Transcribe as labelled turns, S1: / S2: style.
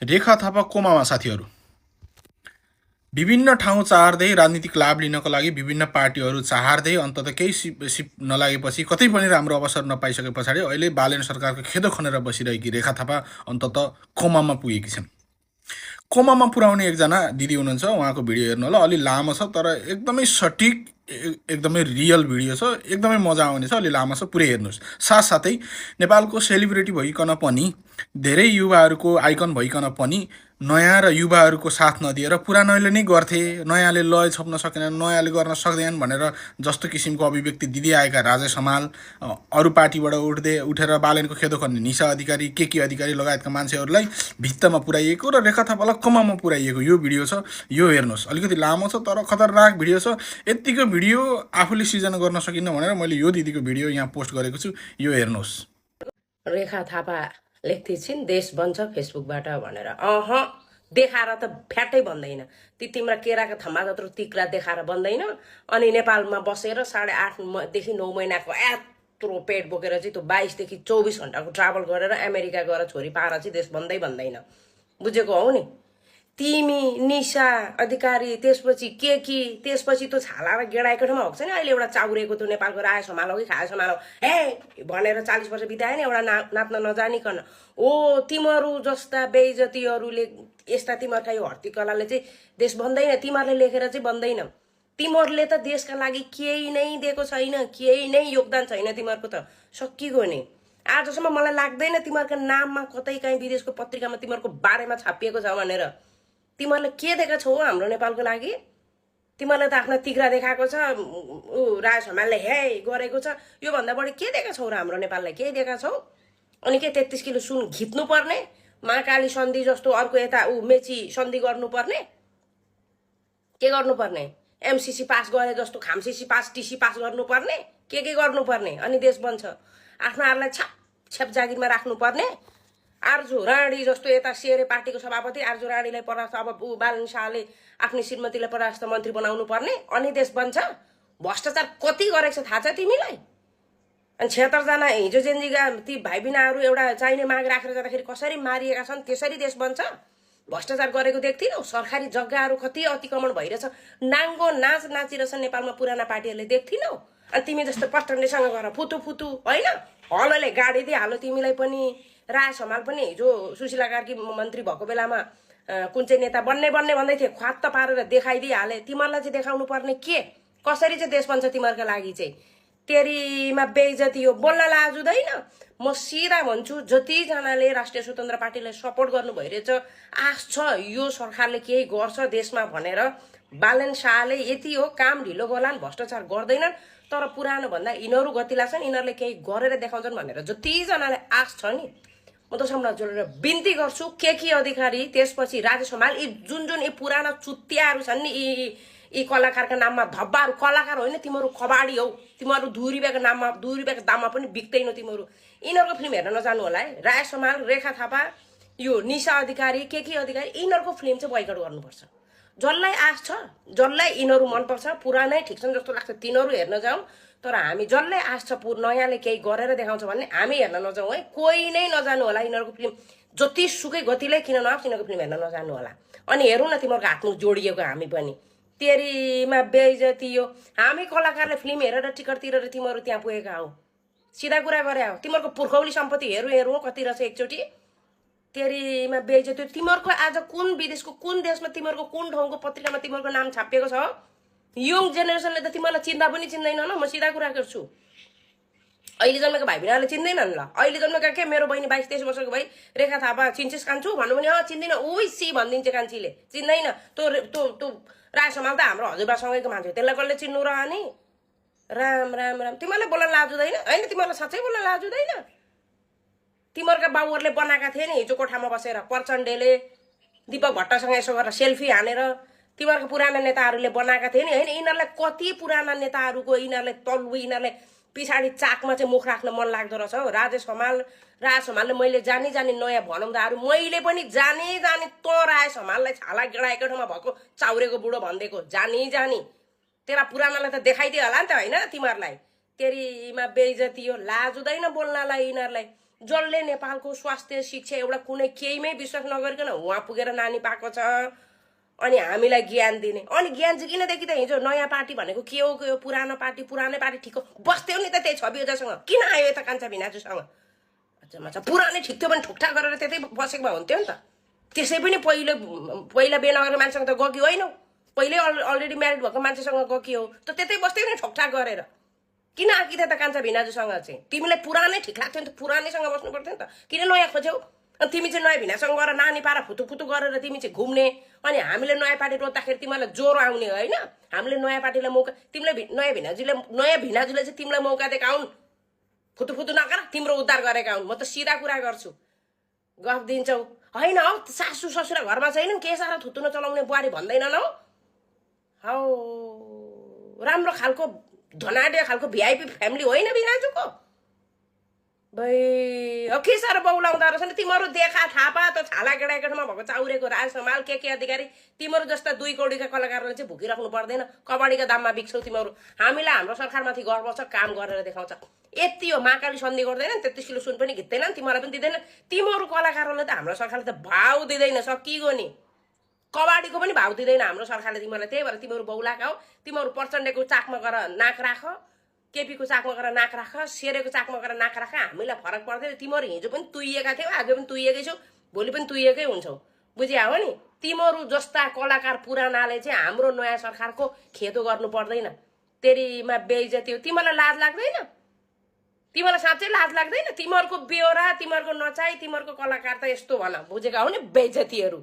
S1: रेखा थापा कोमामा साथीहरू विभिन्न ठाउँ चार्दै राजनीतिक लाभ लिनको लागि विभिन्न पार्टीहरू चार्दै अन्तत केही सिप नलागेपछि कतै पनि राम्रो अवसर नपाइसके पछाडि अहिले बालेन सरकारको खेदो खनेर बसिरहेकी रेखा थापा अन्तत कोमामा पुगेकी छन्। कोमामा पुर्याउने एकजना दिदी हुनुहुन्छ, उहाँको भिडियो हेर्नु होला, अलि लामो छ तर एकदमै सटिक एकदमै रियल भिडियो छ, एकदमै मजा आउने छ, अलि लामो छ, पुरै हेर्नुहोस्। साथसाथै नेपालको सेलिब्रिटी भइकन पनि धेरै युवाहरूको आइकन भइकन पनि नयाँ र युवाहरूको साथ नदिएर पुरानोले नै गर्थे, नयाँले लय छोप्न सकेनन्, नयाँले गर्न सक्दैनन् भनेर जस्तो किसिमको अभिव्यक्ति दिँदै आएका राजेश हमाल, अरू पार्टीबाट उठेर बालेनको खेदो खन्ने निशा अधिकारी, के अधिकारी लगायतका मान्छेहरूलाई भित्तामा पुर्याइएको र रेखा थापालाई कमामा पुर्याइएको यो भिडियो छ। यो हेर्नुहोस्, अलिकति लामो छ तर खतरनाक भिडियो छ। यतिको भिडियो आफूले सिर्जना गर्न सकिन्न भनेर मैले यो दिदीको भिडियो यहाँ पोस्ट गरेको छु, यो हेर्नुहोस्।
S2: रेखा थापा लेख्थे छिन् देश बन्छ फेसबुकबाट भनेर। देखाएर त फ्याटै बन्दैन। ती तिम्रा केराका थम्मा जत्रो तिक्रा देखाएर बन्दैन। अनि नेपालमा बसेर 8.5 देखि 9 महिनाको यत्रो पेट बोकेर चाहिँ त्यो 22 देखि 24 घण्टाको ट्राभल गरेर अमेरिका गएर छोरी पाएर चाहिँ देश बन्दै बन्दैन। बुझेको हौ नि? तिमी निशा अधिकारी, त्यसपछि केकी, त्यसपछि त्यो छाला र गेडाएको ठाउँमा भएको छ नि अहिले एउटा चाउरेको त्यो नेपालको राय सम्हालो कि खाए सम्हालो हे भनेर 40 वर्ष बितायो नि एउटा नाच्न नजानिकन। ओ तिमीहरू जस्ता बेइज्जतीहरूले, यस्ता तिमीहरूका यो हर्तिकलाले चाहिँ देश बन्दैन, तिमीहरूले लेखेर चाहिँ बन्दैन। तिमीहरूले त देशका लागि केही नै दिएको छैन, केही नै योगदान छैन तिमीहरूको, त सकिगयो नि। आजसम्म मलाई लाग्दैन तिमीहरूका नाममा कतै काहीँ विदेशको पत्रिकामा तिमीहरूको बारेमा छापिएको छ भनेर। तिमीहरूले के दिएका छौ हाम्रो नेपालको लागि? तिमीहरूले त आफ्ना तिग्रा देखाएको छ, राज हमालले हे गरेको छ, योभन्दा बढी के दिएका छौ र हाम्रो नेपाललाई? के दिएका छौ? अनि के 33 किलो सुन घिच्नु पर्ने? महाकाली सन्धि जस्तो अर्को यता मेची सन्धि गर्नुपर्ने? के गर्नुपर्ने? एमसीसी पास गरे जस्तो खामसीसी पास, टीसी पास गर्नुपर्ने? के गर्नुपर्ने? अनि देश बन्छ। आफ्नाहरूलाई छाप छ्याप जागिरमा राख्नुपर्ने? आर्जु राणी जस्तो यता सेरे पार्टीको सभापति आर्जु राणीलाई परास्त, अब बालन शाहले आफ्नै श्रीमतीलाई परास्त मन्त्री बनाउनु पर्ने? अनि देश बन्छ? भ्रष्टाचार कति गरेको छ थाहा छ तिमीलाई? अनि 76 जना हिजो जेन्जीका ती भाइ बिनाहरू एउटा चाहिने माग राखेर जाँदाखेरि कसरी मारिएका छन्, त्यसरी देश बन्छ? भ्रष्टाचार गरेको देख्थिनौ? सरकारी जग्गाहरू कति अतिक्रमण भइरहेछ, नाङ्गो नाच नाचिरहेछ नेपालमा पुराना पार्टीहरूले, देख्थिनौ? अनि तिमी जस्तो प्रचण्डसँग गएर फुतु फुतु होइन, हलले गाडी दिइहाल्यो तिमीलाई पनि। राज हमाल पनि हिजो सुशीला कार्की मन्त्री भएको बेलामा कुन चाहिँ नेता बन्ने भन्दै थिए, ख्वात्त पारेर देखाइदिइहाले। तिमीहरूलाई चाहिँ देखाउनु पर्ने के? कसरी चाहिँ देश बन्छ तिमीहरूका लागि चाहिँ? तेरीमा बेइज्जती हो, बोल्न लाज हुँदैन? म सिधा भन्छु, जतिजनाले राष्ट्रिय स्वतन्त्र पार्टीलाई सपोर्ट गर्नु भइरहेछ, आश छ यो सरकारले केही गर्छ देशमा भनेर। बालन शाहले यति हो, काम ढिलो गर्लान्, भ्रष्टाचार गर्दैनन्, तर पुरानो भन्दा यिनीहरू गतिला छन्, यिनीहरूले केही गरेर देखाउँछन् भनेर जतिजनाले आश छ नि, म त सम्राट जोडेर बिन्ती गर्छु। के अधिकारी, त्यसपछि राजेश हमाल, यी जुन यी पुराना चुत्तियाहरू छन् नि, यी कलाकारका नाममा धब्बाहरू, कलाकार होइन तिमीहरू, कबाडी हौ तिमीहरू। 2 रुपियाँको नाममा, 2 रुपियाँको दाममा पनि बिक्दैनौ तिमीहरू। यिनीहरूको फिल्म हेर्न नजानु होला है। राजेश हमाल, रेखा थापा, यो निशा अधिकारी, के अधिकारी, यिनीहरूको फिल्म चाहिँ बोयकट गर्नुपर्छ। जसलाई आश छ, जसलाई यिनीहरू मनपर्छ, पुरानै ठिक छन् जस्तो लाग्छ तिनीहरू हेर्न जाउँ, तर हामी जसलाई आश छ नयाँले केही गरेर देखाउँछ भन्ने हामी हेर्न नजाउँ है। कोही नै नजानु होला यिनीहरूको फिल्म, जतिसुकै गतिले किन नआओस् यिनीहरूको फिल्म हेर्न नजानु होला। अनि हेरौँ न तिमीहरूको हातमुख जोडिएको हामी पनि। तेरीमा बेइज्जती हो, हामी कलाकारले फिल्म हेरेर टिकट तिरेर तिमीहरू त्यहाँ पुगेका हौ। सिधा कुरा गरे हो। तिमीहरूको पुर्खौली सम्पत्ति हेरौँ कति रहेछ एकचोटि। तेरीमा बेइज्जती। तिमीहरूको आज कुन विदेशको कुन देशमा तिमीहरूको कुन ठाउँको पत्रिकामा तिमीहरूको नाम छापिएको छ? यङ जेनेरेसनले त तिमीहरूलाई चिन्दा पनि चिन्दैन न। म सिधा कुरा गर्छु, अहिले जन्मेको भाइ बिनाले चिन्दैनन् ल। अहिले जन्मेका के मेरो बहिनी 22-23 वर्षको भाइ रेखा थापा चिन्छेस् कान्छु भन्नु भने चिन्दैन, उही सी भनिदिन्छ कान्छीले, चिन्दैन। त्यो राज हमाल त हाम्रो हजुरबासँगैको मान्छे, त्यसलाई कसले चिन्नु र? अनि राम राम राम, तिमीहरूलाई बोल्न लाज हुँदैन? होइन तिमीहरूलाई साँच्चै बोल्न लाज हुँदैन? तिमीहरूका बाबुहरूले बनाएका थिए नि हिजो कोठामा बसेर, प्रचण्डले दीपक भट्टसँग यसो गरेर सेल्फी हानेर, तिमीहरूको पुराना नेताहरूले बनाएका थिए नि होइन। यिनीहरूलाई कति पुराना नेताहरूको यिनीहरूले तल्लु, यिनीहरूले पछाडि चाकमा चाहिँ मुख राख्न मन लाग्दो रहेछ हौ। राज हमालले मैले जानी नयाँ भनौँदाहरू मैले पनि जानी त राज हमाललाई छाला गेडाएको ठाउँमा भएको चाउरेको बुढो भनिदिएको जानी। तेरा पुरानालाई त देखाइदियो होला नि त होइन तिमीहरूलाई। तेरीमा बेइज्जती हो, लाज हुँदैन बोल्नलाई यिनीहरूलाई। जसले नेपालको स्वास्थ्य शिक्षा एउटा कुनै केहीमै विश्वास नगरिकन उहाँ पुगेर नानी पाएको छ अनि हामीलाई ज्ञान दिने। अनि ज्ञान चाहिँ किनदेखि त हिजो नयाँ पार्टी भनेको के हो पुरानो पार्टी ठिक हो बस्थ्यौ नि त त्यही छवि ओझासँग किन आयो यता कान्छा भिनाजुसँग अच्छा पुरानै ठिक थियो भने ठुकठाक गरेर त्यतै बसेको भए हुन्थ्यो नि त। त्यसै पनि पहिला बिहे नगरेको मान्छेसँग त गयो होइन पहिल्यै अलरेडी म्यारिड भएको मान्छेसँग गयो त त्यतै बस्थ्यौ नि ठुकठाक गरेर किन आँकी त कान्छा भिनाजुसँग चाहिँ तिमीलाई पुरानै ठिक लाग्थ्यो नि त पुरानैसँग बस्नु पर्थ्यो नि त किन नयाँ खोज्यौ। अनि तिमी चाहिँ नयाँ भिनासँग गएर नानी पारा फुतुफुतु गरेर तिमी चाहिँ घुम्ने अनि हामीले नयाँ पार्टी रोज्दाखेरि तिमीलाई ज्वरो आउने होइन। हामीले नयाँ पार्टीलाई मौका तिमीलाई नयाँ भिनाजुले चाहिँ तिमीलाई मौका दिएका हुन् फुतुफुतु नगर तिम्रो उद्धार गरेका हुन्। म त सिधा कुरा गर्छु गफ दिन्छौ होइन हौ सासू ससुरा घरमा छैनन् के साह्रो थुतु नचलाउने बुहारी भन्दैनन् हौ राम्रो खालको धनाढ्य खालको भिआइपी फ्यामिली होइन भिनाजुको भाइ अब के साह्रो बौलाउँदो रहेछ नि तिमीहरू देखा थापा त छाला केटाकेटामा भएको चाउरेको राज समाल के अधिकारी तिमीहरू जस्ता 2 कौडीका कलाकारले चाहिँ भुकिराख्नु पर्दैन कबाडीका दाममा बिक्छौ तिमीहरू। हामीलाई हाम्रो सरकारमाथि गर्व छ काम गरेर देखाउँछ यति हो महाकाली सन्धि गर्दैन 33 किलो सुन पनि घिच्दैनन् तिमीहरूलाई पनि दिँदैन तिमीहरू कलाकारहरूले त हाम्रो सरकारले त भाउ दिँदैन सकिगयो नि कबाडीको पनि भाउ दिँदैन हाम्रो सरकारले तिमीहरूलाई। त्यही भएर तिमीहरू बौलाका हो तिमीहरू प्रचण्डको चाकमा गएर नाक राख केपीको चाकमा गएर नाक राख शेरेको चाकमा गएर नाक राख हामीलाई फरक पर्दैन। तिमीहरू हिजो पनि तुइएका थियौ आज पनि तुइएकै छौ भोलि पनि तुइएकै हुन्छौ बुझ्या हो नि। तिमीहरू जस्ता कलाकार पुरानाले चाहिँ हाम्रो नयाँ सरकारको खेदो गर्नु पर्दैन तेरीमा बेइज्जती हो। तिमीलाई लाज लाग्दैन तिमीलाई साँच्चै लाज लाग्दैन तिमीहरूको बेहोरा तिमीहरूको नचाइ तिमीहरूको कलाकार त यस्तो भन बुझेका हो नि बेइज्जतीहरू।